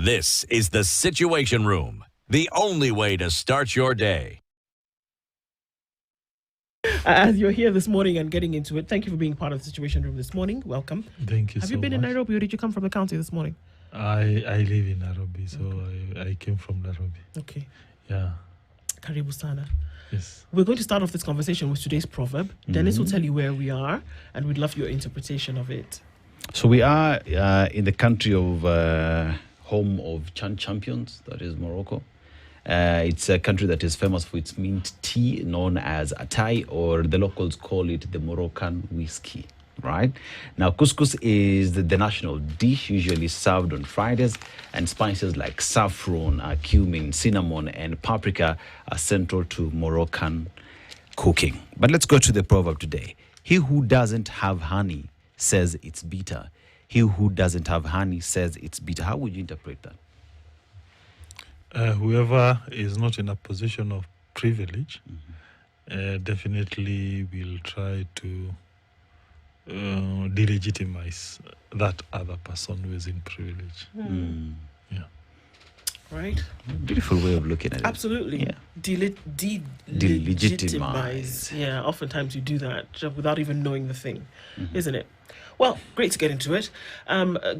This is the Situation Room, the only way to start your day. As you're here this morning and getting into it, thank you for being part of the Situation Room this morning. Welcome. Thank you. Have you been in Nairobi or did you come from the county this morning? I live in Nairobi, so I came from Nairobi. Okay. Yeah. Karibu sana. Yes. We're going to start off this conversation with today's proverb. Dennis will tell you where we are, and we'd love your interpretation of it. So we are in the country of home of champions, that is Morocco. It's a country that is famous for its mint tea known as Atay, or the locals call it the Moroccan whiskey, right? Now, couscous is the national dish usually served on Fridays, and spices like saffron, cumin, cinnamon, and paprika are central to Moroccan cooking. But let's go to the proverb today. He who doesn't have honey says it's bitter. He who doesn't have honey says it's bitter. How would you interpret that? Whoever is not in a position of privilege definitely will try to delegitimize that other person who is in privilege. Yeah. Right? Beautiful way of looking at it. Absolutely. Yeah. Delegitimize. Yeah, oftentimes you do that just without even knowing the thing, isn't it? Well, great to get into it.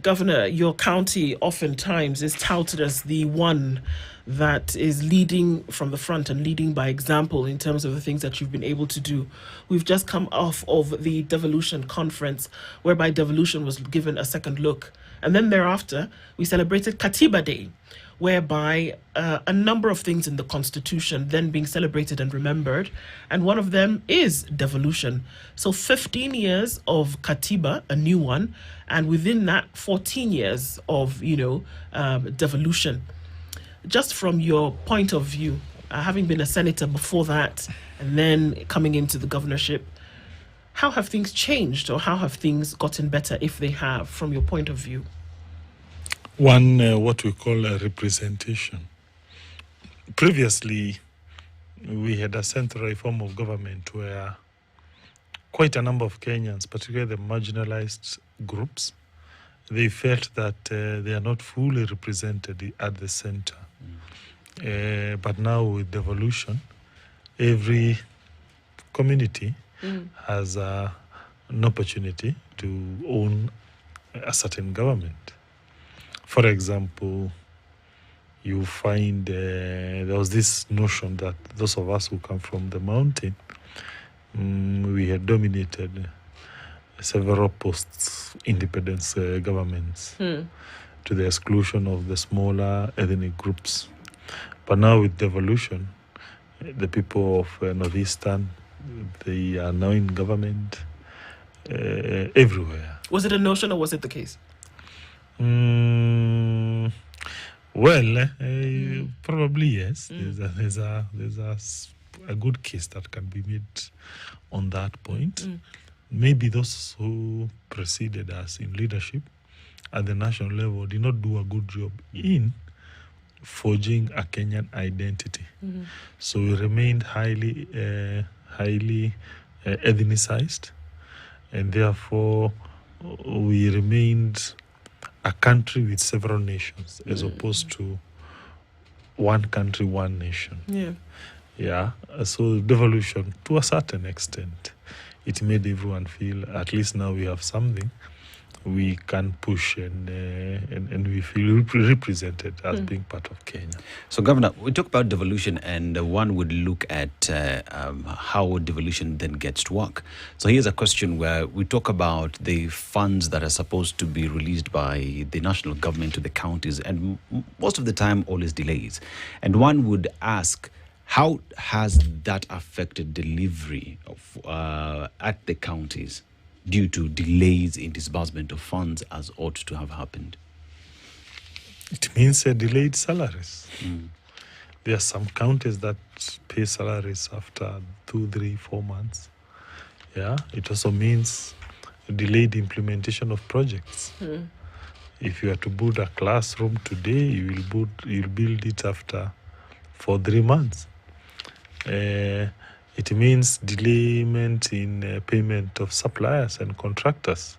Governor, your county oftentimes is touted as the one that is leading from the front and leading by example in terms of the things that you've been able to do. We've just come off of the devolution conference, whereby devolution was given a second look. And then thereafter, we celebrated Katiba Day, whereby a number of things in the Constitution then being celebrated and remembered, and one of them is devolution. So 15 years of Katiba, a new one, and within that 14 years of, devolution. Just from your point of view, having been a senator before that, and then coming into the governorship, how have things changed, or how have things gotten better, if they have, from your point of view? One, what we call a representation. Previously, we had a central form of government where quite a number of Kenyans, particularly the marginalized groups, they felt that they are not fully represented at the center. But now with devolution, every community has an opportunity to own a certain government. For example, you find there was this notion that those of us who come from the mountain, we had dominated several post-independence governments to the exclusion of the smaller ethnic groups. But now with devolution, the people of Northeastern, they are now in government everywhere. Was it a notion or was it the case? Probably yes. There's a good case that can be made on that point. Maybe those who preceded us in leadership at the national level did not do a good job in forging a Kenyan identity. So we remained highly ethnicized, and therefore we remained a country with several nations as opposed to one country, one nation. Yeah. So devolution, to a certain extent, it made everyone feel at least now we have something we can push and we feel represented as being part of Kenya. So, Governor, we talk about devolution, and one would look at how devolution then gets to work. So here's a question where we talk about the funds that are supposed to be released by the national government to the counties, and most of the time always delays. And one would ask, how has that affected delivery of, at the counties due to delays in disbursement of funds as ought to have happened? It means delayed salaries. There are some counties that pay salaries after 2, 3, 4 months. Yeah, it also means delayed implementation of projects. If you are to build a classroom today, you'll build it after 3 months. It means delayment in payment of suppliers and contractors.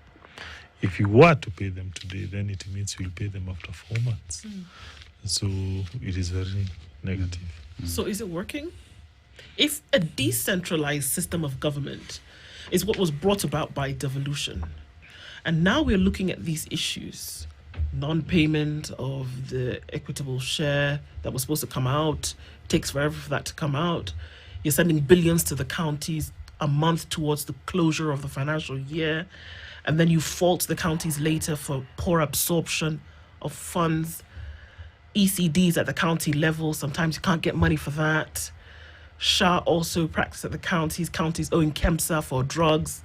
If you were to pay them today, then it means you'll pay them after 4 months. So it is very negative. So is it working? If a decentralized system of government is what was brought about by devolution, and now we're looking at these issues, non-payment of the equitable share that was supposed to come out, takes forever for that to come out. You're sending billions to the counties a month towards the closure of the financial year, and then you fault the counties later for poor absorption of funds. ECDs at the county level, sometimes you can't get money for that. SHA also practice at the counties owing KEMSA for drugs.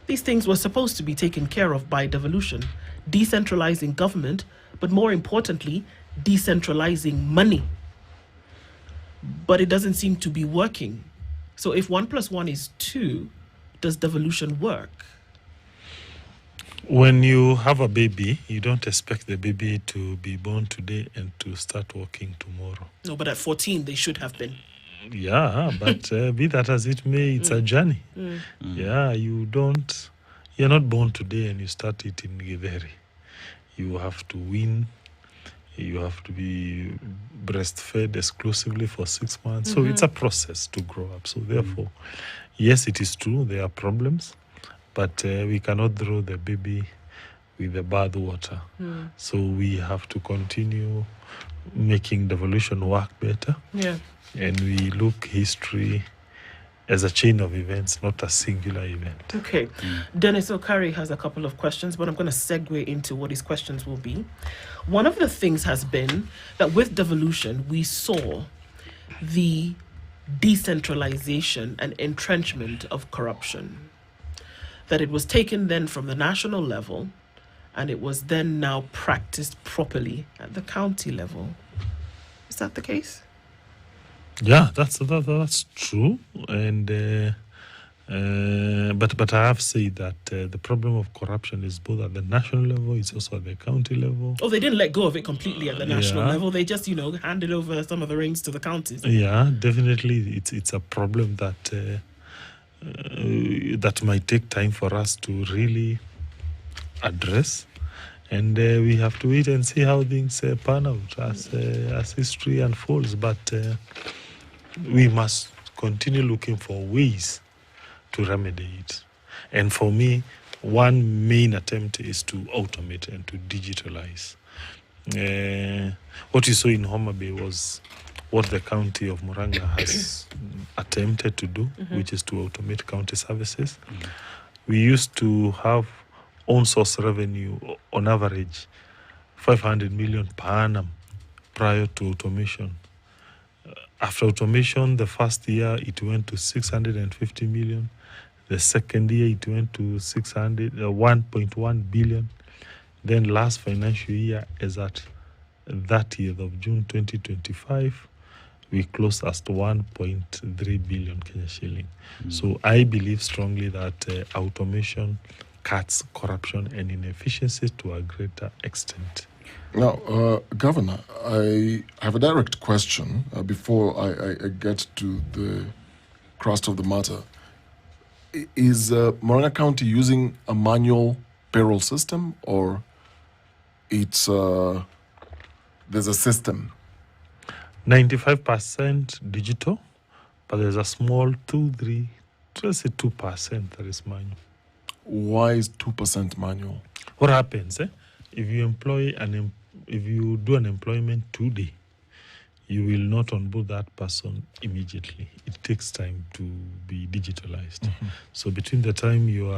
These things were supposed to be taken care of by devolution, decentralizing government, but more importantly, decentralizing money. But it doesn't seem to be working. So if 1 + 1 is 2, does devolution work? When you have a baby, you don't expect the baby to be born today and to start walking tomorrow. No, but at 14, they should have been. Yeah, but be that as it may, it's a journey. Yeah, you're not born today and you start eating githeri. You have to wean. You have to be breastfed exclusively for 6 months. So it's a process to grow up. So therefore, yes, it is true, there are problems, but we cannot throw the baby with the bath water. So we have to continue making devolution work better. Yeah. And we look history as a chain of events, not a singular event. Okay. Dennis Okari has a couple of questions, but I'm going to segue into what his questions will be. One of the things has been that with devolution, we saw the decentralization and entrenchment of corruption. That it was taken then from the national level and it was then now practiced properly at the county level. Is that the case? Yeah, that's true, and but I have said that the problem of corruption is both at the national level, it's also at the county level. Oh, they didn't let go of it completely at the national level. They just, handed over some of the reins to the counties. Yeah, definitely, it's a problem that that might take time for us to really address. And we have to wait and see how things pan out as history unfolds. But we must continue looking for ways to remedy it. And for me, one main attempt is to automate and to digitalize. What you saw in Homa Bay was what the county of Murang'a has attempted to do, which is to automate county services. We used to have own source revenue on average 500 million per annum prior to automation. After automation, the first year it went to 650 million. The second year it went to 1.1 billion. Then last financial year, as at 30th of June 2025, we closed as to 1.3 billion Kenya shilling. So I believe strongly that automation cuts corruption and inefficiencies to a greater extent. Now, Governor, I have a direct question before I get to the crust of the matter. Is Murang'a County using a manual payroll system, or it's there's a system? 95% digital, but there's a small 2% that is manual. Why is 2% manual? What happens if you if you do an employment today, you will not onboard that person immediately. It takes time to be digitalized. So between the time you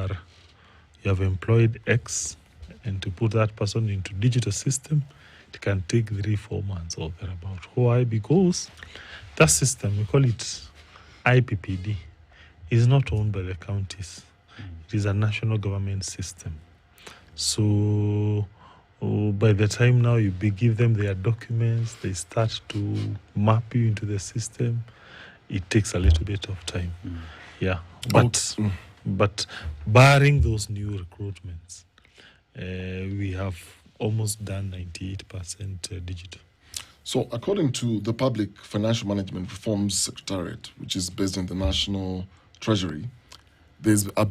have employed X and to put that person into digital system, it can take 3-4 months or thereabout. Why? Because that system, we call it IPPD, is not owned by the counties. It is a national government system. So by the time now you give them their documents, they start to map you into the system, it takes a little bit of time. Yeah. But barring those new recruitments, we have almost done 98% digital. So according to the Public Financial Management Reforms Secretariat, which is based in the National Treasury, there's a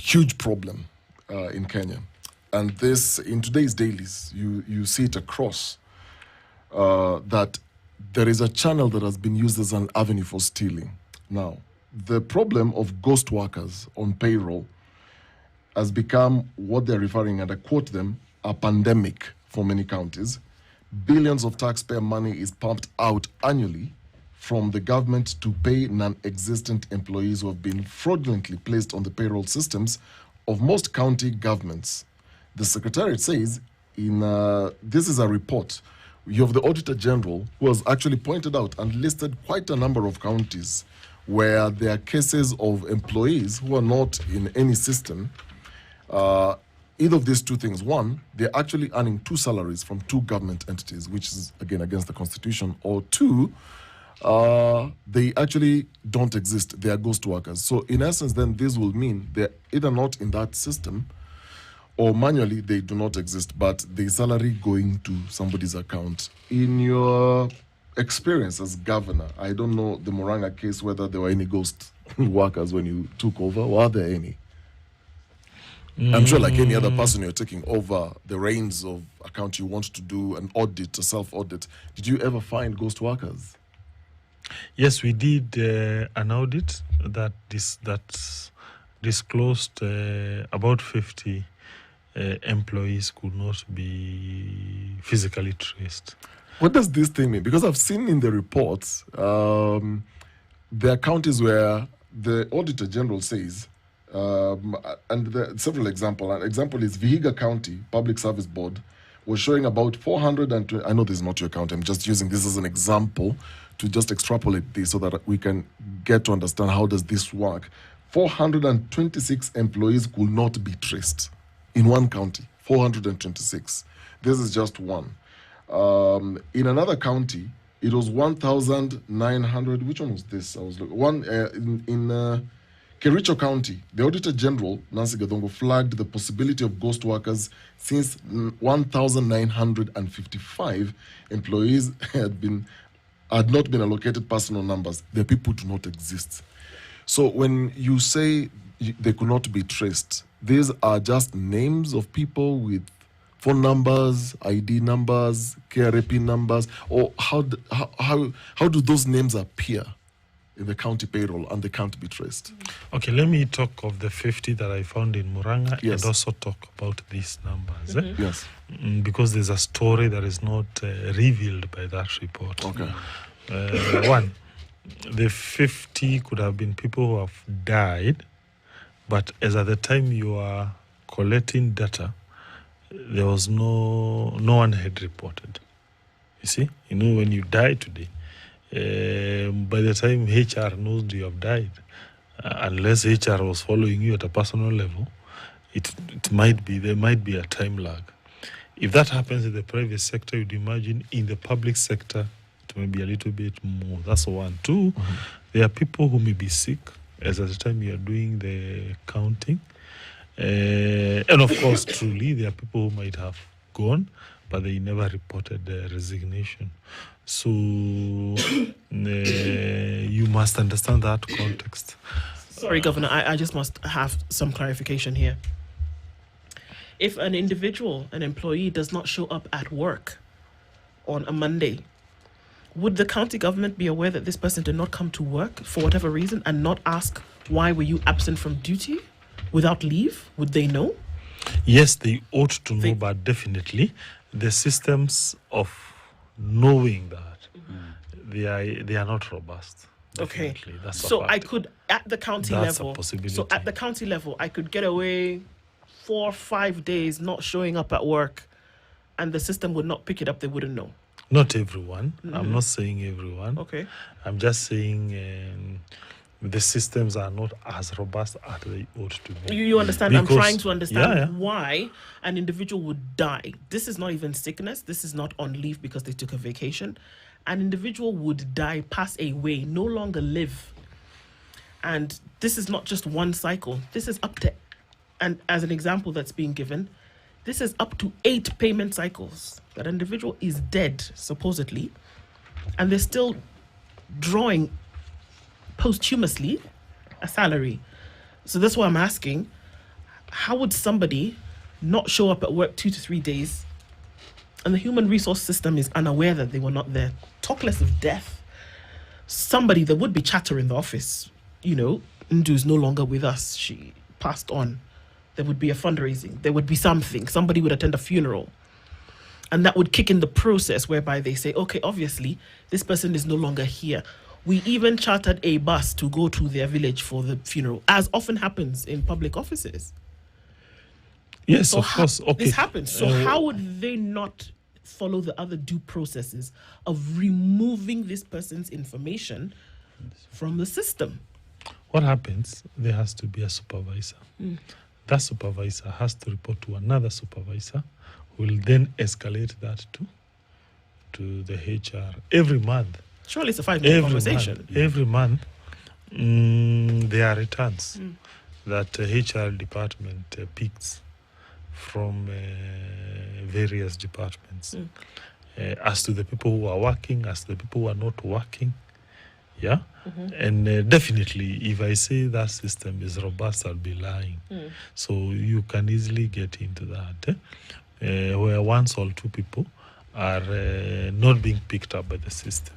huge problem in Kenya. and this in today's dailies, you see it across, that there is a channel that has been used as an avenue for stealing. Now, the problem of ghost workers on payroll has become what they're referring, and I quote them, a pandemic for many counties. Billions of taxpayer money is pumped out annually from the government to pay non-existent employees who have been fraudulently placed on the payroll systems of most county governments. The Secretariat says, this is a report, you have the Auditor General who has actually pointed out and listed quite a number of counties where there are cases of employees who are not in any system. Either of these two things. One, they're actually earning two salaries from two government entities, which is, again, against the Constitution. Or two, they actually don't exist. They are ghost workers. So in essence, then this will mean they're either not in that system or manually they do not exist, but the salary going to somebody's account. In your experience as governor, I don't know the Murang'a case, whether there were any ghost workers when you took over. Were there any? I'm sure like any other person, you're taking over the reins of account, you want to do an audit, a self-audit. Did you ever find ghost workers? Yes, we did an audit that disclosed about 50 employees could not be physically traced. What does this thing mean? Because I've seen in the reports, there are counties where the Auditor General says, and there are several examples. An example is Vihiga County Public Service Board was showing about 420. I know this is not your county. I'm just using this as an example to just extrapolate this so that we can get to understand how does this work. 426 employees could not be traced in one county. 426. This is just one. In another county, it was 1,900. Which one was this? I was looking. One in Kericho County, the Auditor General, Nancy Gadongo, flagged the possibility of ghost workers since 1,955 employees had not been allocated personal numbers. The people do not exist. So when you say they could not be traced, these are just names of people with phone numbers, ID numbers, KRAP numbers, or how do those names appear in the county payroll and they can't be traced? Okay, let me talk of the 50 that I found in Murang'a, Yes. and also talk about these numbers. Yes. Because there's a story that is not revealed by that report. Okay. One, the 50 could have been people who have died, but as at the time you are collecting data, there was no one had reported. You see, when you die today, by the time HR knows you have died, unless HR was following you at a personal level, there might be a time lag. If that happens in the private sector, you'd imagine in the public sector, it may be a little bit more. That's one. Two, there are people who may be sick as at the time you are doing the counting. And of course, truly, there are people who might have gone, but they never reported their resignation. So you must understand that context. Sorry, Governor, I just must have some clarification here. If an individual, an employee, does not show up at work on a Monday, would the county government be aware that this person did not come to work for whatever reason and not ask, why were you absent from duty without leave? Would they know? Yes, they ought to know, but definitely the systems of knowing that they are not robust. Definitely. Okay. That's So a fact. I could, at the county That's a level, possibility. so at the county level, I could get away 4 or 5 days not showing up at work, and the system would not pick it up. They wouldn't know. Not everyone. I'm not saying everyone. Okay. I'm just saying the systems are not as robust as they ought to be. You understand? I'm Because- trying to understand Yeah. why an individual would die. This is not even sickness. This is not on leave because they took a vacation. An individual would die, pass away, no longer live. And this is not just one cycle. This is up to, and as an example that's being given, this is up to 8 payment cycles. That individual is dead, supposedly, and they're still drawing posthumously a salary. So that's why I'm asking, how would somebody not show up at work 2 to 3 days, and the human resource system is unaware that they were not there. Talk less of death. There would be chatter in the office. Ndu's no longer with us. She passed on. There would be a fundraising. There would be something. Somebody would attend a funeral. And that would kick in the process whereby they say, okay, obviously, this person is no longer here. We even chartered a bus to go to their village for the funeral, as often happens in public offices. Yes, of course. Okay. This happens. So how would they not follow the other due processes of removing this person's information from the system? What happens, there has to be a supervisor. That supervisor has to report to another supervisor, who will then escalate that to the HR every month. Surely it's a 5-minute conversation. Every month, there are returns that HR department picks from various departments as to the people who are working, as to the people who are not working. Yeah. And definitely, if I say that system is robust, I'll be lying. So you can easily get into that, where 1 or 2 people are not being picked up by the system.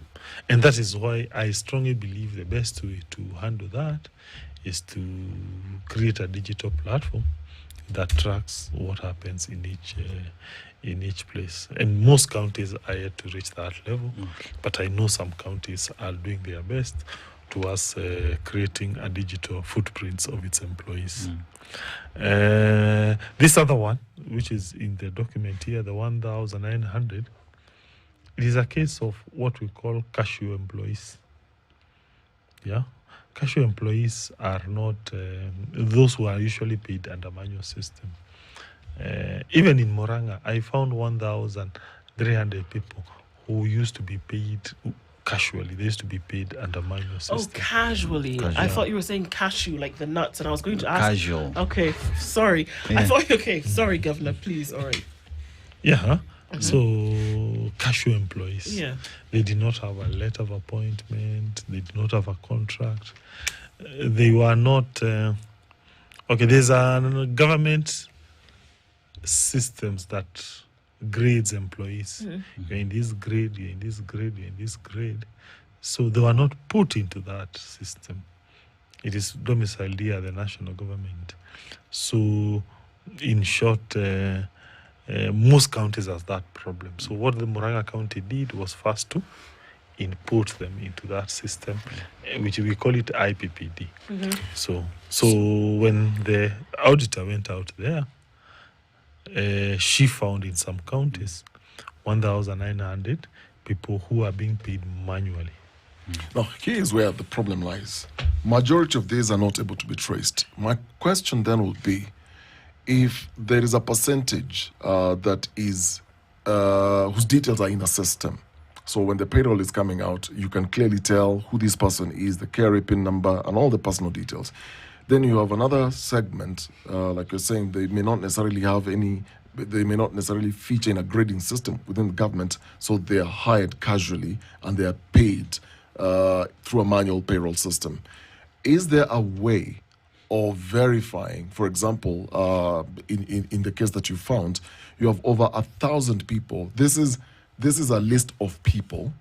And that is why I strongly believe the best way to handle that is to create a digital platform that tracks what happens in each place. And most counties are yet to reach that level, but I know some counties are doing their best towards creating a digital footprints of its employees. This other one, which is in the document here, the 1,900, it is a case of what we call cashew employees. Yeah, cashew employees are not those who are usually paid under manual system. Even in Moranga, I found 1,300 people who used to be paid casually. They used to be paid under manual system. Oh, casually. I thought you were saying cashew, like the nuts, and I was going to ask. Casual. Okay, sorry. Yeah. I thought, okay, sorry, Governor, please, all right. Yeah. So cashew employees. Yeah. They did not have a letter of appointment. They did not have a contract. They were not. There's a government systems that grades employees. You're in this grade, you're in this grade, you're in this grade. So they were not put into that system. It is domiciled here, the national government. So, in short, most counties have that problem. So what the Moranga County did was first to input them into that system, which we call it IPPD. So when the auditor went out there, she found in some counties 1,900 people who are being paid manually. Now, here is where the problem lies. Majority of these are not able to be traced. My question then would be, if there is a percentage that is whose details are in a system, so when the payroll is coming out, you can clearly tell who this person is, the KRA PIN number, and all the personal details. Then you have another segment, like you're saying, they may not necessarily feature in a grading system within the government, so they are hired casually and they are paid through a manual payroll system. Is there a way of verifying, for example, in the case that you found, you have over 1,000 people. This is a list of people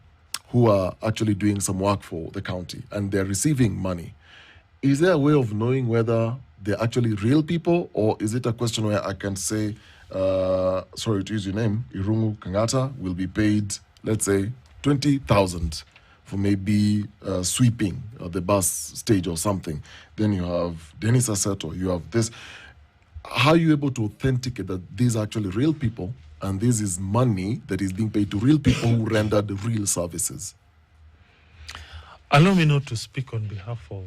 who are actually doing some work for the county and they're receiving money. Is there a way of knowing whether they're actually real people, or is it a question where I can say, sorry to use your name, Irungu Kangatta will be paid, let's say, 20,000 for maybe sweeping the bus stage or something. Then you have Dennis Asseto, you have this. How are you able to authenticate that these are actually real people and this is money that is being paid to real people who render the real services? Allow me not to speak on behalf of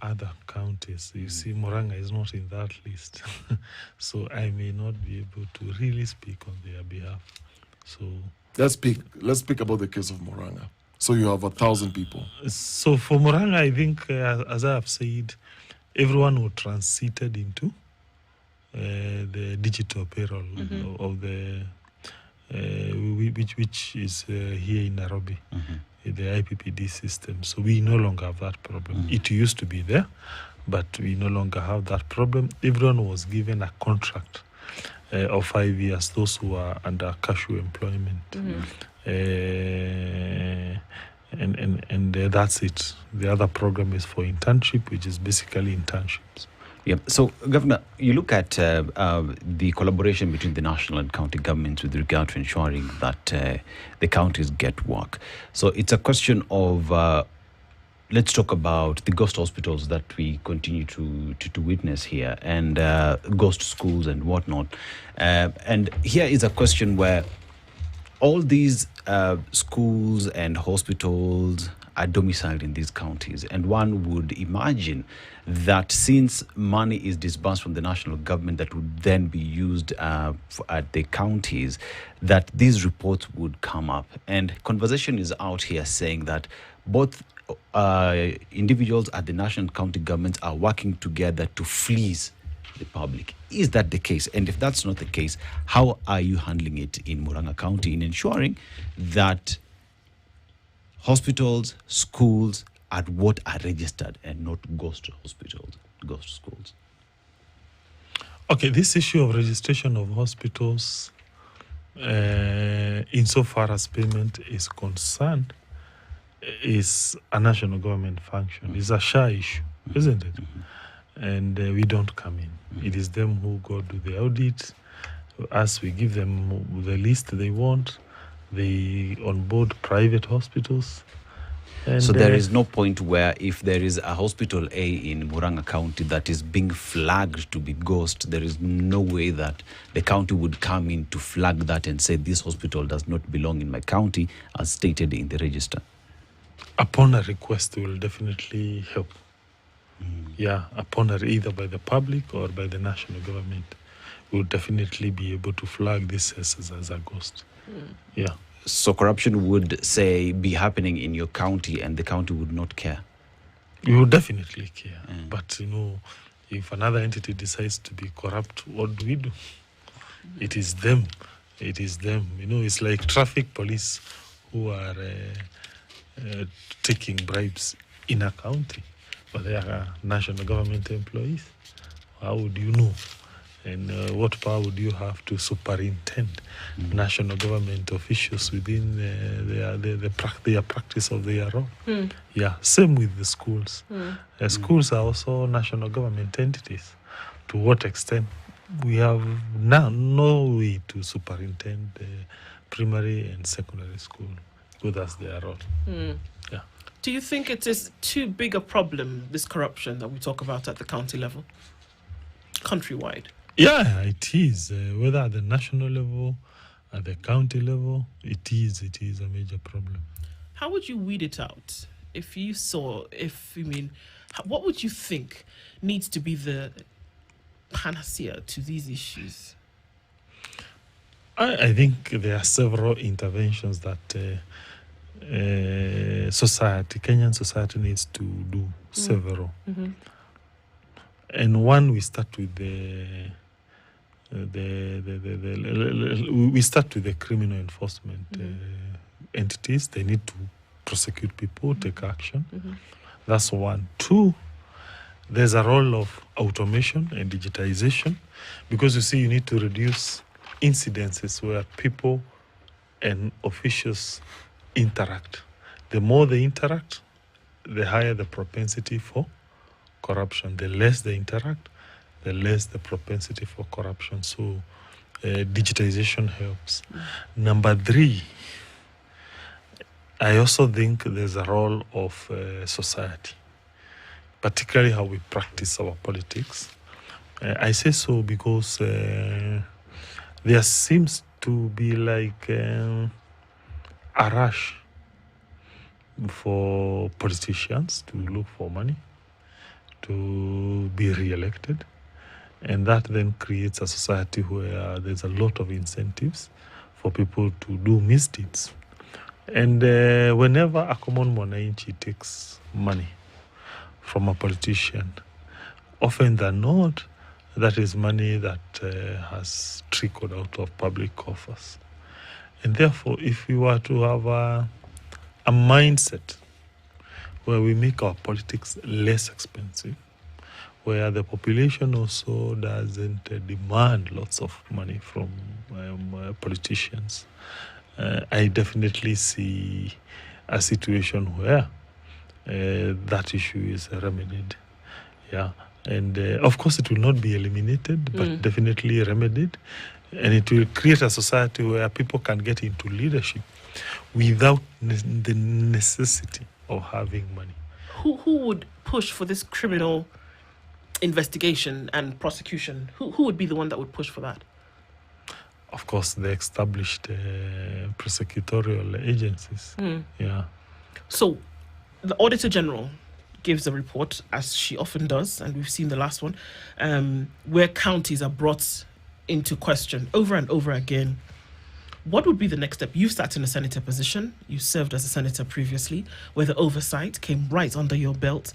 other counties. You see, Moranga is not in that list. So I may not be able to really speak on their behalf. So let's speak about the case of Moranga. So you have 1,000 people. So for Moranga, I think, as I have said, everyone who transited into the digital payroll of the which is here in Nairobi, the IPPD system. So we no longer have that problem. It used to be there, but we no longer have that problem. Everyone was given a contract or 5 years, those who are under casual employment. And that's it. The other program is for internship, which is basically internships. Yeah. So, Governor, you look at the collaboration between the national and county governments with regard to ensuring that the counties get work. So it's a question of, let's talk about the ghost hospitals that we continue to witness here, and ghost schools and whatnot. And here is a question where all these schools and hospitals are domiciled in these counties, and one would imagine that since money is disbursed from the national government that would then be used at the counties, that these reports would come up. And conversation is out here saying that both individuals at the national and county governments are working together to fleece the public. Is that the case? And if that's not the case, how are you handling it in Murang'a County in ensuring that hospitals, schools are what are registered and not ghost hospitals, ghost schools? Okay, this issue of registration of hospitals, insofar as payment is concerned, is a national government function. It's a SHA issue, isn't it? And we don't come in. It is them who go do the audit. As we give them the list they want, they onboard private hospitals. And so there is no point where if there is a hospital A in Murang'a County that is being flagged to be ghost, there is no way that the county would come in to flag that and say this hospital does not belong in my county as stated in the register. Upon a request, we will definitely help. Yeah, upon either by the public or by the national government, we will definitely be able to flag this as a ghost. Yeah. So corruption would, say, be happening in your county and the county would not care? We will definitely care. But, if another entity decides to be corrupt, what do we do? It is them. It is them. It's like traffic police who are taking bribes in a county, but they are national government employees. How would you know? And what power would you have to superintend national government officials within their practice of their role? Yeah, same with the schools. Schools are also national government entities. To what extent? We have now no way to superintend primary and secondary school. Because that's their role. Yeah. Do you think it is too big a problem, this corruption that we talk about at the county level, countrywide? Yeah, it is. Whether at the national level, at the county level, it is a major problem. How would you weed it out? What would you think needs to be the panacea to these issues? I think there are several interventions that Kenyan society needs to do. Several. And one, we start with the criminal enforcement entities. They need to prosecute people, take action. That's one. Two, there's a role of automation and digitization, because you need to reduce incidences where people and officials interact. The more they interact, the higher the propensity for corruption. The less they interact, the less the propensity for corruption. So digitization helps. Number three, I also think there's a role of society, particularly how we practice our politics. I say so because there seems to be like a rush for politicians to look for money, to be re-elected. And that then creates a society where there's a lot of incentives for people to do misdeeds. And whenever a common mwananchi takes money from a politician, often than not, that is money that has trickled out of public coffers. And therefore, if we were to have a mindset where we make our politics less expensive, where the population also doesn't demand lots of money from politicians. I definitely see a situation where that issue is remedied. Yeah. And of course, it will not be eliminated, but definitely remedied. And it will create a society where people can get into leadership without the necessity of having money. Who would push for this criminal investigation and prosecution? Who would be the one that would push for that? Of course, the established prosecutorial agencies. Yeah. So, the Auditor General gives a report, as she often does, and we've seen the last one, where counties are brought into question over and over again. What would be the next step? You've sat in a senator position. You served as a senator previously, where the oversight came right under your belt,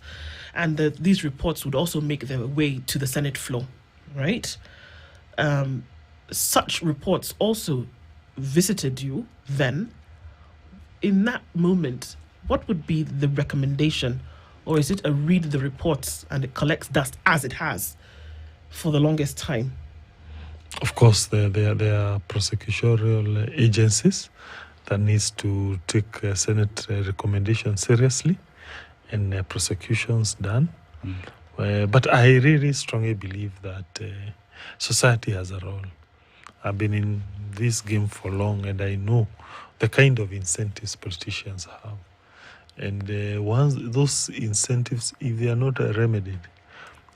and these reports would also make their way to the Senate floor, right? Such reports also visited you then. In that moment, what would be the recommendation? Or is it a read the reports and it collects dust as it has for the longest time? Of course, there are prosecutorial agencies that needs to take Senate recommendations seriously and prosecutions done. But I really strongly believe that society has a role. I've been in this game for long, and I know the kind of incentives politicians have. And once those incentives, if they are not remedied,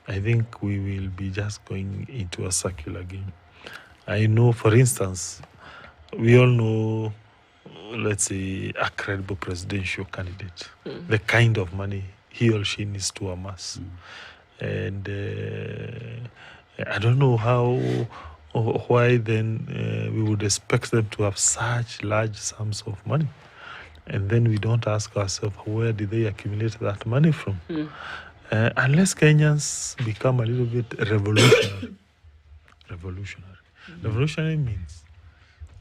I think we will be just going into a circular game. I know, for instance, we all know, let's say, a credible presidential candidate, the kind of money he or she needs to amass. And I don't know how or why then we would expect them to have such large sums of money. And then we don't ask ourselves, where did they accumulate that money from? Unless Kenyans become a little bit revolutionary. Revolutionary means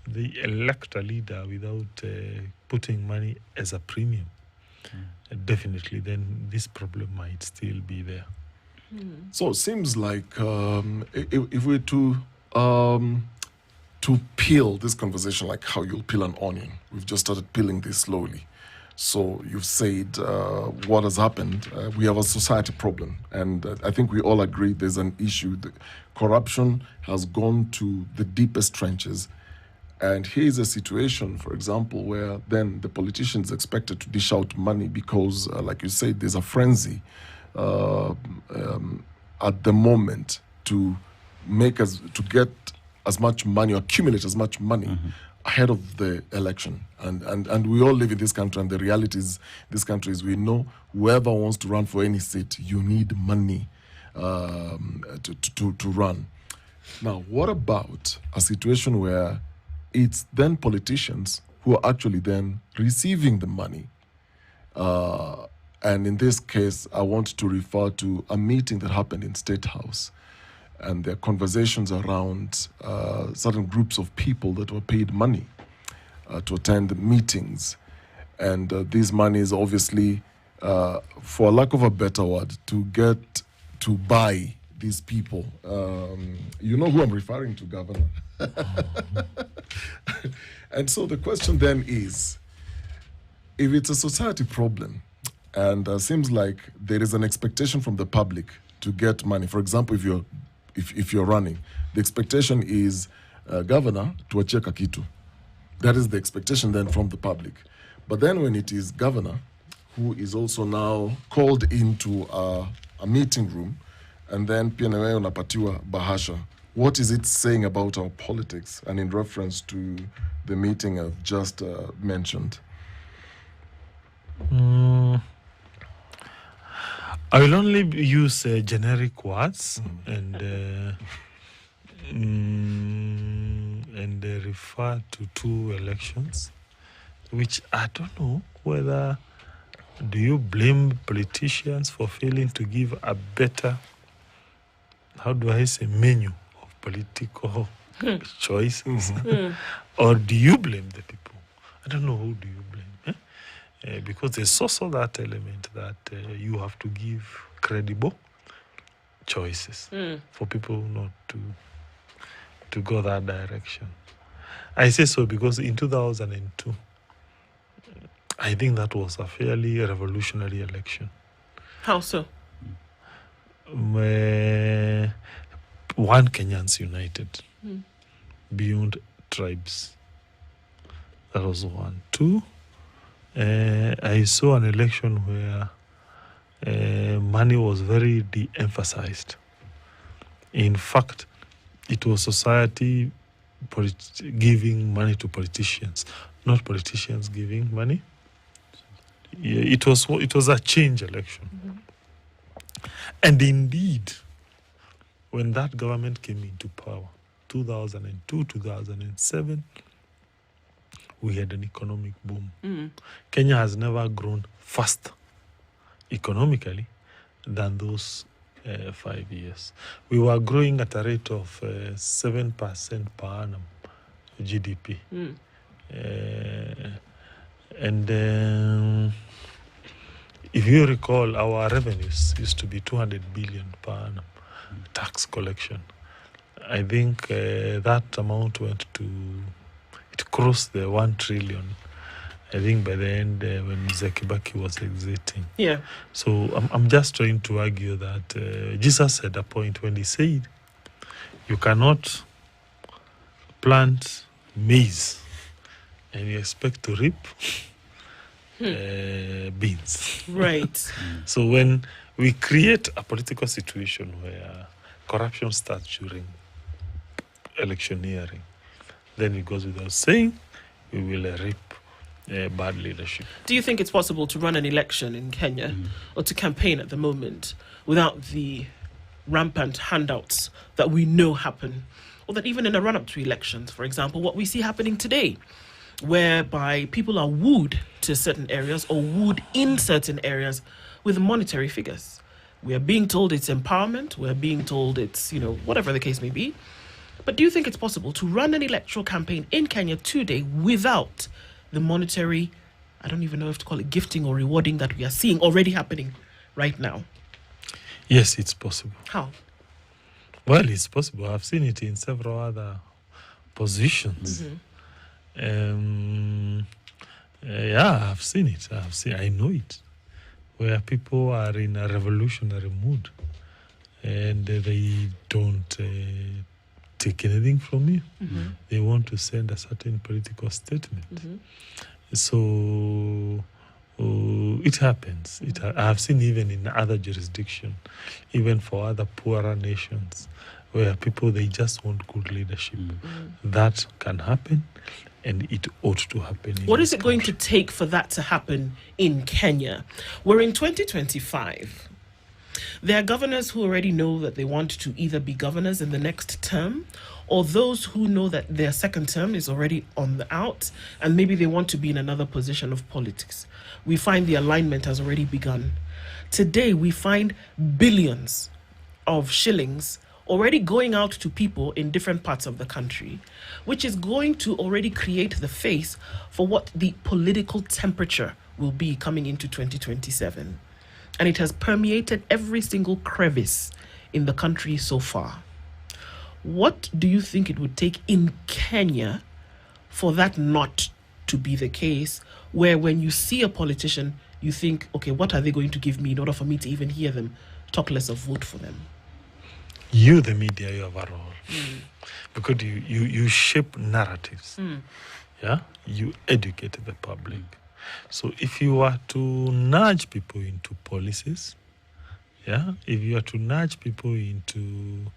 they elect a leader without putting money as a premium. Definitely, then this problem might still be there. So it seems like if we're to peel this conversation like how you'll peel an onion, we've just started peeling this slowly. So you've said what has happened. We have a society problem, and I think we all agree there's an issue. The corruption has gone to the deepest trenches. And here's a situation, for example, where then the politician is expected to dish out money because, like you said, there's a frenzy at the moment to get as much money, or accumulate as much money ahead of the election. And we all live in this country, and the reality is this country is, we know whoever wants to run for any seat, you need money to run. Now, what about a situation where it's then politicians who are actually then receiving the money? And in this case, I want to refer to a meeting that happened in State House, and there are conversations around certain groups of people that were paid money to attend meetings. And these monies, obviously, for lack of a better word, to buy these people. You know who I'm referring to, Governor. And so the question then is, if it's a society problem, and seems like there is an expectation from the public to get money. For example, if you're running, the expectation is, Governor, tuachie kakitu. That is the expectation then from the public. But then when it is Governor, who is also now called into a meeting room, and then pia nawe unapatiwa bahasha, what is it saying about our politics, and in reference to the meeting I've just mentioned? I will only use generic words and refer to two elections, which I don't know whether do you blame politicians for failing to give a better, how do I say, menu of political choices, or do you blame the people? I don't know, who do you blame? Because there's also that element that you have to give credible choices for people not to go that direction. I say so because in 2002, I think that was a fairly revolutionary election. How so? One Kenyans united beyond tribes. That was one. Two, I saw an election where money was very de-emphasized. In fact, it was society giving money to politicians, not politicians giving money. Yeah, it was a change election. And indeed, when that government came into power, 2002, 2007, we had an economic boom. Kenya has never grown faster economically than those 5 years. We were growing at a rate of 7% per annum GDP. And if you recall, our revenues used to be 200 billion per annum tax collection. I think that amount it crossed the 1 trillion. I think by the end when Mzee Kibaki was exiting. Yeah. So I'm just trying to argue that Jesus had a point when he said, you cannot plant maize and you expect to reap beans. Right. So when we create a political situation where corruption starts during electioneering, then it goes without saying, we will reap bad leadership. Do you think it's possible to run an election in Kenya or to campaign at the moment without the rampant handouts that we know happen, or that even in a run-up to elections, for example, what we see happening today, whereby people are wooed to certain areas or wooed in certain areas with monetary figures? We are being told it's empowerment. We're being told it's, whatever the case may be. But do you think it's possible to run an electoral campaign in Kenya today without the monetary, I don't even know if to call it gifting or rewarding that we are seeing already happening right now? Yes, it's possible. How? Well, it's possible. I've seen it in several other positions. I've seen it. I know it. Where people are in a revolutionary mood and they don't take anything from you. They want to send a certain political statement. So it happens. I have seen even in other jurisdictions, even for other poorer nations, where people, they just want good leadership. That can happen, and it ought to happen. What is it going to take for that to happen in Kenya? We're in 2025. There are governors who already know that they want to either be governors in the next term, or those who know that their second term is already on the out, and maybe they want to be in another position of politics. We find the alignment has already begun. Today, we find billions of shillings already going out to people in different parts of the country, which is going to already create the face for what the political temperature will be coming into 2027. And it has permeated every single crevice in the country so far. What do you think it would take in Kenya for that not to be the case, where when you see a politician, you think, okay, what are they going to give me in order for me to even hear them, talk less of vote for them? You, the media, you have a role. Because you shape narratives. Yeah? You educate the public. So if you are to nudge people into policies, if you are to nudge people into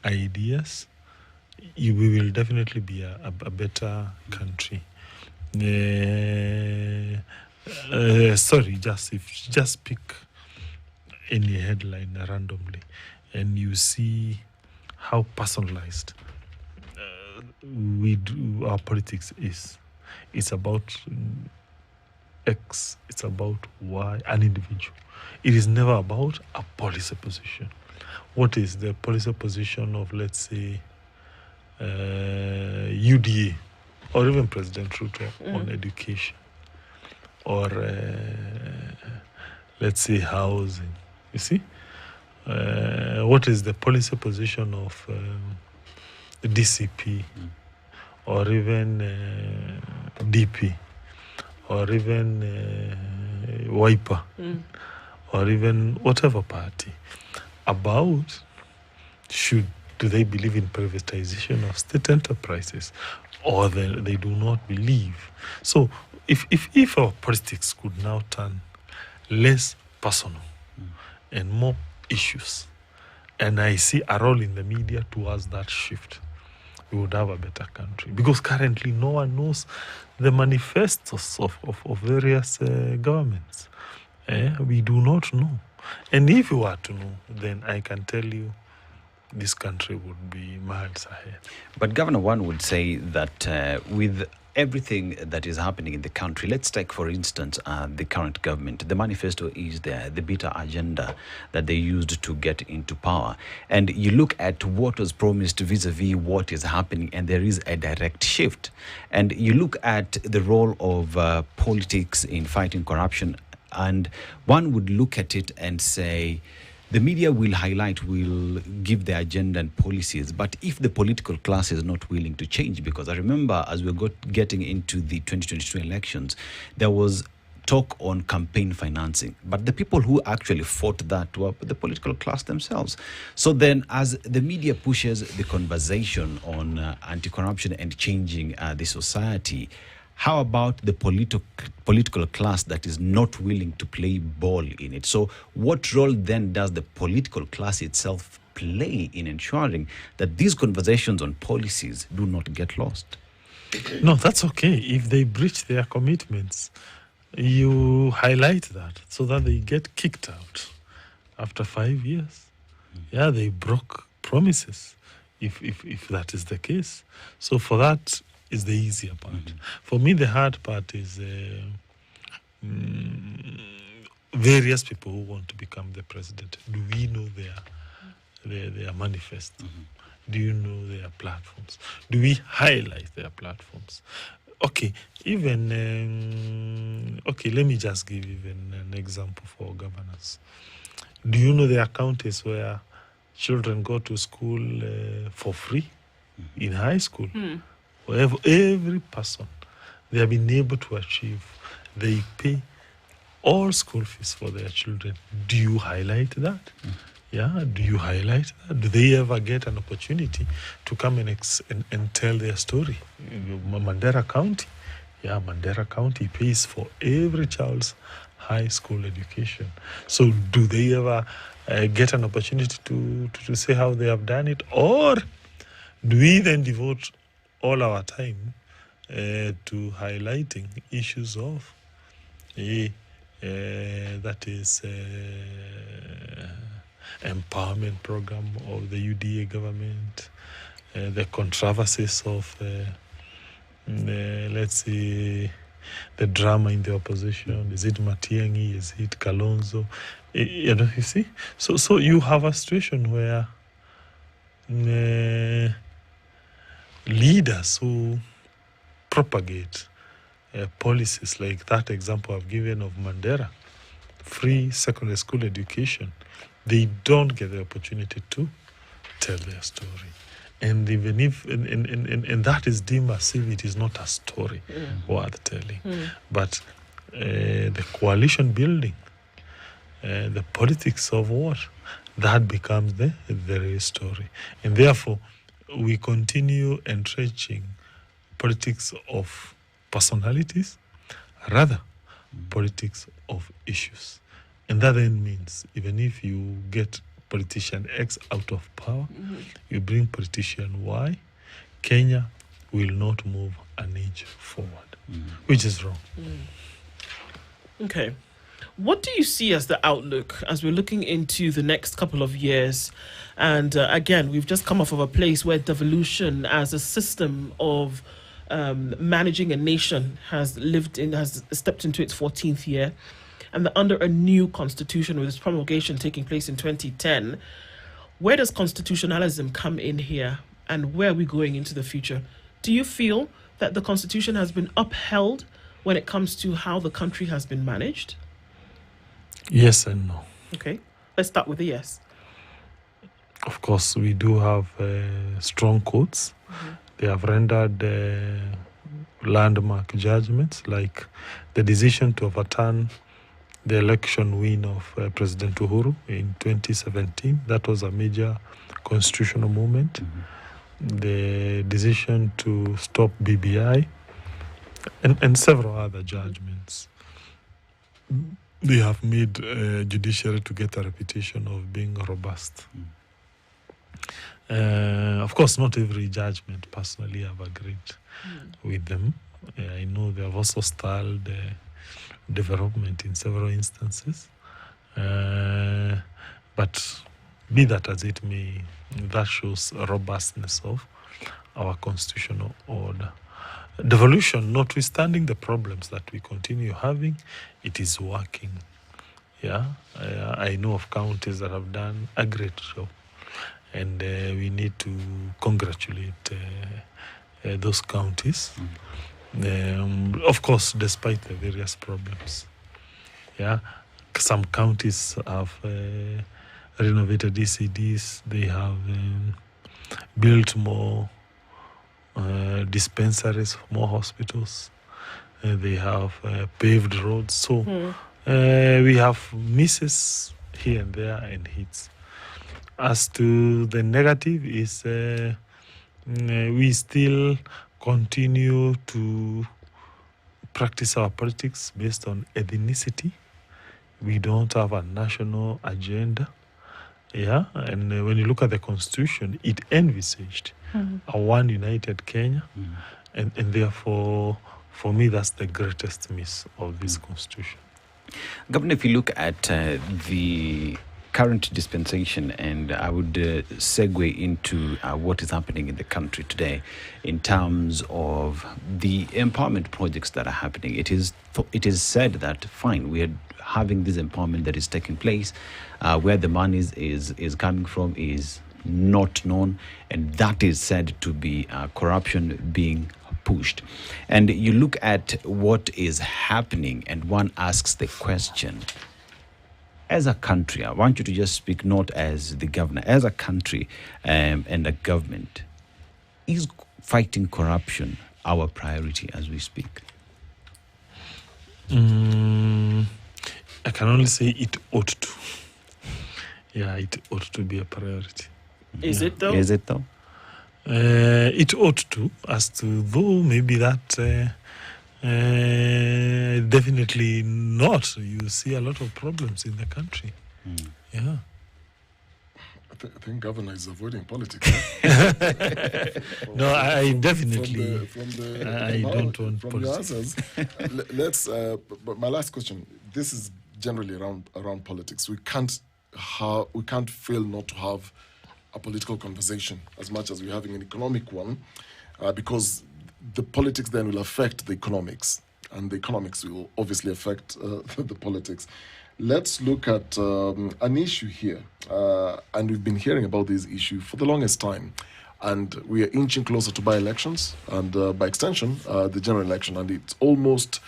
ideas, we will definitely be a better country. Just pick any headline randomly, and you see how personalized our politics is. It's about X, it's about Y, an individual. It is never about a policy position. What is the policy position of, let's say, UDA or even President Ruto on education, or let's say housing? You see, what is the policy position of the DCP or even DP or even Wiper or even whatever party about do they believe in privatization of state enterprises or they do not believe. So if our politics could now turn less personal and more issues, and I see a role in the media towards that shift, we would have a better country. Because currently no one knows the manifestos of various governments. We do not know. And if you were to know, then I can tell you this country would be miles ahead. But Governor, one would say that with everything that is happening in the country, let's take, for instance, the current government. The manifesto is there, the bitter agenda that they used to get into power. And you look at what was promised vis-a-vis what is happening, and there is a direct shift. And you look at the role of politics in fighting corruption, and one would look at it and say, the media will highlight, will give the agenda and policies, but if the political class is not willing to change, because I remember as we got getting into the 2022 elections, there was talk on campaign financing, but the people who actually fought that were the political class themselves. So then as the media pushes the conversation on anti-corruption and changing the society, how about the political class that is not willing to play ball in it? So what role then does the political class itself play in ensuring that these conversations on policies do not get lost? No, that's okay. If they breach their commitments, you highlight that so that they get kicked out after 5 years. Yeah, they broke promises, if that is the case. So for that is the easier part. For me, the hard part is various people who want to become the president. Do we know their manifest? Do you know their platforms? Do we highlight their platforms? Okay, even let me just give even an example for governors. Do you know there are counties where children go to school for free in high school? Wherever every person they have been able to achieve, they pay all school fees for their children. Do you highlight that? Yeah, do you highlight that? Do they ever get an opportunity to come and tell their story? Mandera County, Mandera County pays for every child's high school education. So do they ever get an opportunity to say how they have done it? Or do we then devote all our time to highlighting issues of that is empowerment program of the UDA government, the controversies of let's see, the drama in the opposition? Is it Matiang'i? Is it Kalonzo? You see? So you have a situation where leaders who propagate policies like that example I've given of Mandera, free secondary school education, they don't get the opportunity to tell their story. And even if and that is deemed as if it is not a story worth telling. But the coalition building, the politics of what, that becomes the real story. And therefore, we continue entrenching politics of personalities, rather politics of issues. And that then means even if you get politician X out of power, you bring politician Y, Kenya will not move an inch forward, which is wrong. Okay. What do you see as the outlook as we're looking into the next couple of years? And again, we've just come off of a place where devolution as a system of managing a nation has stepped into its 14th year. And under a new constitution with its promulgation taking place in 2010, where does constitutionalism come in here? And where are we going into the future? Do you feel that the constitution has been upheld when it comes to how the country has been managed? Yes and no. Okay, let's start with the yes. Of course, we do have strong courts. They have rendered landmark judgments, like the decision to overturn the election win of President Uhuru in 2017. That was a major constitutional movement. The decision to stop BBI and several other judgments. They have made judiciary to get a reputation of being robust. Of course, not every judgment personally I've agreed with them. I know they have also stalled development in several instances. But be that as it may, that shows a robustness of our constitutional order. Devolution, notwithstanding the problems that we continue having, it is working. Yeah, I know of counties that have done a great job, and we need to congratulate those counties. Of course, despite the various problems. Yeah, some counties have renovated ECDs. They have built more dispensaries, more hospitals. They have paved roads. So we have misses here and there and hits. As to the negative is we still continue to practice our politics based on ethnicity. We don't have a national agenda. Yeah, and when you look at the Constitution, it envisaged a one united Kenya, and therefore, for me, that's the greatest miss of this Constitution. Governor, if you look at the current dispensation, and I would segue into what is happening in the country today in terms of the empowerment projects that are happening. It is said that, fine, we are having this empowerment that is taking place, where the money is coming from is not known, and that is said to be corruption being pushed. And you look at what is happening, and one asks the question, as a country, I want you to just speak not as the governor, as a country and a government, is fighting corruption our priority as we speak? I can only say it ought to. Yeah, it ought to be a priority. Is it though? Is it though? It ought to, as to though maybe that definitely not. You see a lot of problems in the country. Yeah. I think governor is avoiding politics. No, I definitely. From the I don't want from politics. your answers. Let's. But my last question. This is generally around politics. We can't fail not to have a political conversation as much as we're having an economic one, because the politics then will affect the economics, and the economics will obviously affect the politics. Let's look at an issue here, and we've been hearing about this issue for the longest time, and we are inching closer to by-elections, and by extension, the general election, and it almost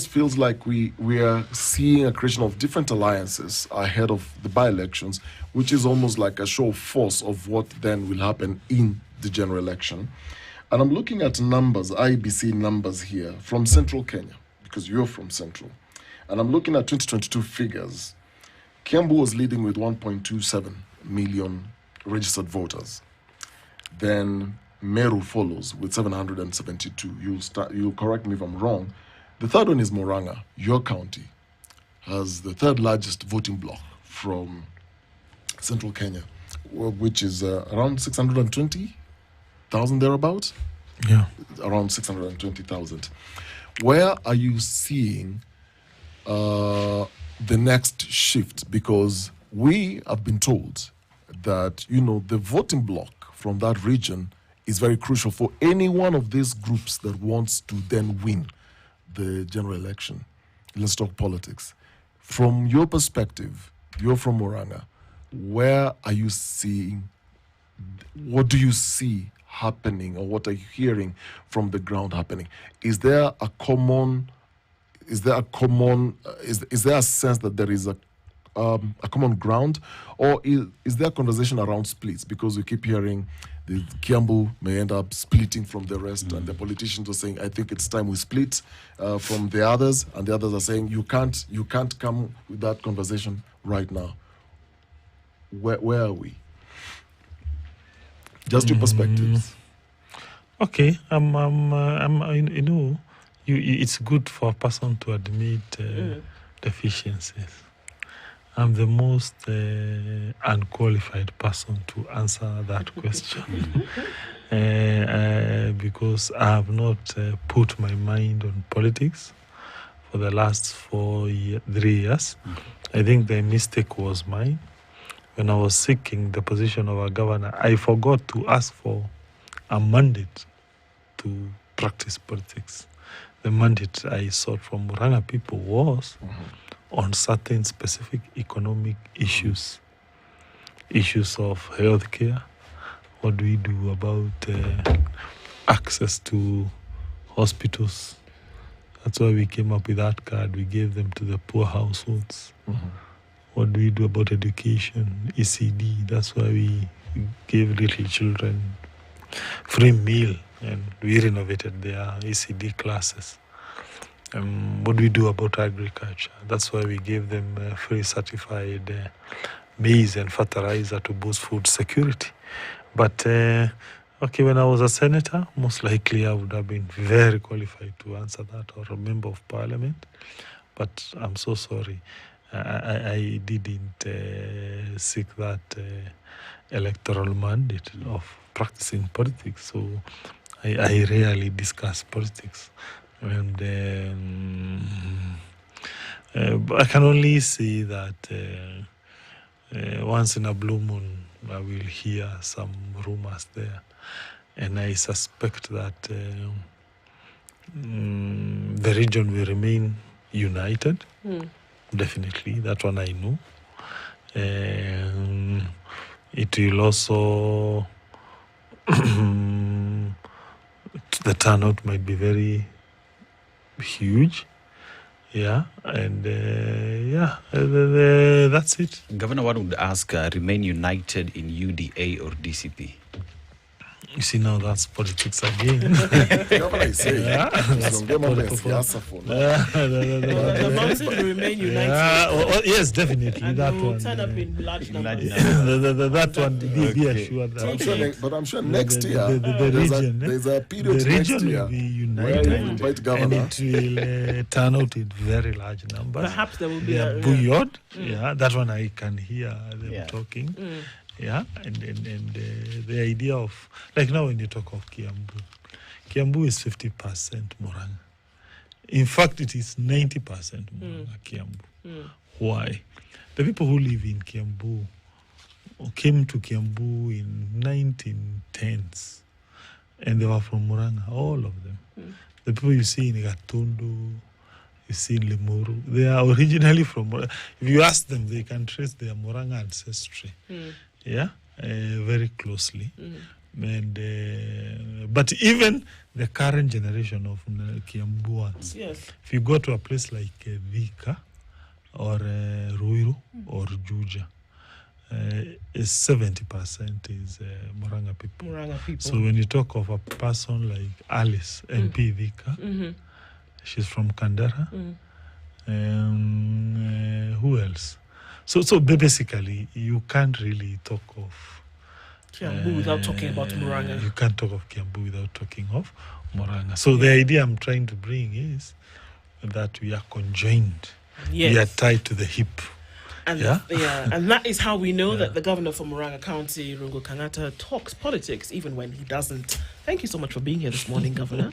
feels like we are seeing a creation of different alliances ahead of the by-elections, which is almost like a show of force of what then will happen in the general election. And I'm looking at numbers, IBC numbers here from Central Kenya, because you're from Central. And I'm looking at 2022 figures. Kiambu was leading with 1.27 million registered voters. Then Meru follows with 772. You'll correct me if I'm wrong. The third one is Murang'a. Your county has the third largest voting bloc from Central Kenya, which is around 620,000 thereabouts. Yeah. Around 620,000. Where are you seeing the next shift? Because we have been told that, the voting bloc from that region is very crucial for any one of these groups that wants to then win the general election. Let's talk politics. From your perspective, you're from Murang'a, where are you seeing, what do you see happening, or what are you hearing from the ground happening? Is there a sense that there is a a common ground, or is there a conversation around splits? Because we keep hearing the Kiambu may end up splitting from the rest, and the politicians are saying, "I think it's time we split from the others," and the others are saying, "You can't come with that conversation right now." Where are we? Just your perspectives. Okay, it's good for a person to admit deficiencies. I'm the most unqualified person to answer that question because I have not put my mind on politics for the last 3 years. I think the mistake was mine. When I was seeking the position of a governor, I forgot to ask for a mandate to practice politics. The mandate I sought from Muranga people was on certain specific economic issues of healthcare. What do we do about access to hospitals? That's why we came up with that card. We gave them to the poor households. What do we do about education? ECD. That's why we gave little children free meal, and we renovated their ECD classes. What do we do about agriculture? That's why we gave them free certified maize and fertilizer to boost food security. But when I was a senator, most likely I would have been very qualified to answer that, or a member of parliament. But I'm so sorry. I didn't seek that electoral mandate of practicing politics, so I rarely discuss politics. And I can only say that once in a blue moon I will hear some rumors there, and I suspect that the region will remain united. Definitely, that one I know. It will also the turnout might be very huge. And that's it. Governor, one would ask, remain united in UDA or DCP? You see, now that's politics again. The mountain will remain united. Yes, definitely. And that will one. turn up in large numbers. That one, be assured. But I'm sure next year the region, there's a period the next region year will be where you united, invite governor. and it will turn out in very large numbers. Perhaps there will be They are buoyed. That one I can hear them talking. And the idea of, like now when you talk of Kiambu is 50% Muranga. In fact, it is 90% Muranga, Kiambu. Why? The people who live in Kiambu came to Kiambu in 1910s, and they were from Muranga, all of them. The people you see in Gatundu, you see in Limuru, they are originally from Muranga. If you ask them, they can trace their Muranga ancestry. Very closely. And but even the current generation of Kiambuans, if you go to a place like Vika or Ruiru or Juja, 70% is Muranga people. So when you talk of a person like Alice, MP Vika, she's from Kandara. Who else? So basically, you can't really talk of Kiambu without talking about Muranga. You can't talk of Kiambu without talking of Muranga. So the idea I'm trying to bring is that we are conjoined. Yes. We are tied to the hip. And and that is how we know that the governor from Muranga County, Irungu Kangatta, talks politics even when he doesn't. Thank you so much for being here this morning, Governor.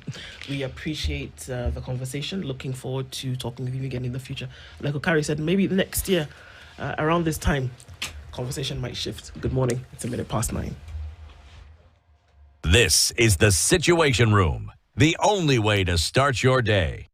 We appreciate the conversation. Looking forward to talking with you again in the future. Like Okari said, maybe next year, around this time, conversation might shift. Good morning. It's 9:01. This is the Situation Room, the only way to start your day.